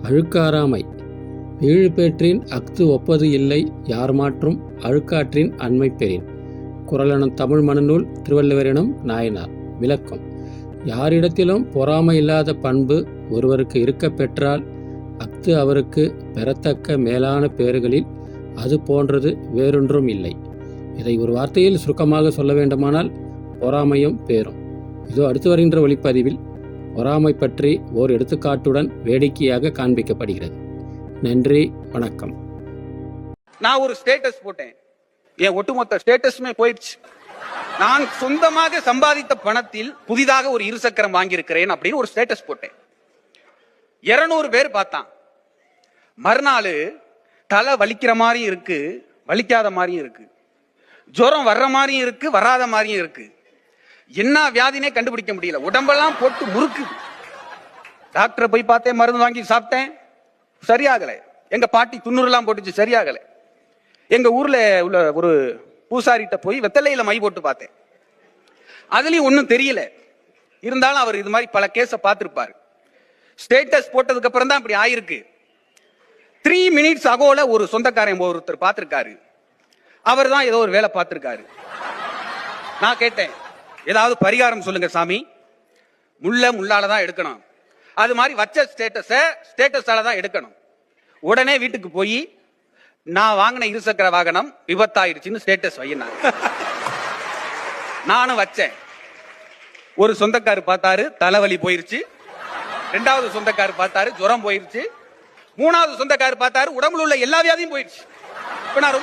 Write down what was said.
அழுக்காராமை வீழ்பேற்றின் அஃது ஒப்பது இல்லை யார் மாற்றும் அழுக்காற்றின் அண்மை பெறின். குறளெனும் தமிழ் மணிநூல் திருவள்ளுவரினும் நாயனார். விளக்கம்: யாரிடத்திலும் பொறாமை இல்லாத பண்பு ஒருவருக்கு இருக்க பெற்றால் அஃது அவருக்கு பெறத்தக்க மேலான பேறுகளில் அது போன்றது வேறொன்றும் இல்லை. இதை ஒரு வார்த்தையில் சுருக்கமாக சொல்ல வேண்டுமானால் பொறாமையும் பேரும். இதோ அடுத்து வருகின்ற ஒளிப்பதிவில் பொறாமை பற்றி ஓர் எடுத்துக்காட்டுடன் வேடிக்கையாக காண்பிக்கப்படுகிறது. நன்றி, வணக்கம். நான் ஒரு ஸ்டேட்டஸ் போட்டேன். என் ஒட்டுமொத்த ஸ்டேட்டஸுமே போயிடுச்சு. நான் சொந்தமாக சம்பாதித்த பணத்தில் புதிதாக ஒரு இருசக்கரம் வாங்கியிருக்கிறேன் அப்படின்னு ஒரு ஸ்டேட்டஸ் போட்டேன். 200 பேர் பார்த்தான். மறுநாள் தலை வலிக்கிற மாதிரியும் இருக்கு, வலிக்காத மாதிரியும் இருக்கு, ஜுரம் வர்ற மாதிரியும் இருக்கு, வராத மாதிரியும் இருக்கு. என்ன வியாதினே கண்டுபிடிக்க முடியல. உடம்பெல்லாம் போட்டு முறுக்கு. டாக்டரை போய் பார்த்தேன், மருந்து வாங்கி சாப்பிட்டேன், சரியாகல. எங்க பாட்டி துண்ணூறுலாம் போட்டுச்சு, சரியாகல. எங்க ஊர்ல உள்ள ஒரு பூசாரிட்ட போய் வெத்தலையில மை போட்டு பார்த்தேன், அதுலயும் ஒன்னும் தெரியல. இருந்தாலும் அவர் இது மாதிரி பல கேஸ பார்த்திருப்பாரு. ஸ்டேட்டஸ் போட்டதுக்கு அப்புறம் தான் அப்படி ஆயிருக்கு. 3 minutes அகோல ஒரு சொந்தக்காரன் ஒருத்தர் பார்த்திருக்காரு. அவர் தான் ஏதோ ஒரு வேலை பார்த்திருக்காரு. நான் கேட்டேன், ஏதாவது பரிகாரம் சொல்லுங்க சாமி. முள்ளால தான் எடுக்கணும், அது மாதிரி வச்ச ஸ்டேட்டஸால தான் எடுக்கணும். உடனே வீட்டுக்கு போய் நான் வாங்கின இருசக்கர வாகனம் விபத்தாயிருச்சுன்னு ஸ்டேட்டஸ் வையினாங்க. நானும் வச்சேன். ஒரு சொந்தக்காரு பார்த்தாரு, தலைவலி போயிருச்சு. 2வது சொந்தக்காரு பார்த்தாரு, ஜுரம் போயிருச்சு. 3வது சொந்தக்காரு பார்த்தாரு, உடம்புல உள்ள எல்லா வியாதியும் போயிருச்சு. இப்ப நான்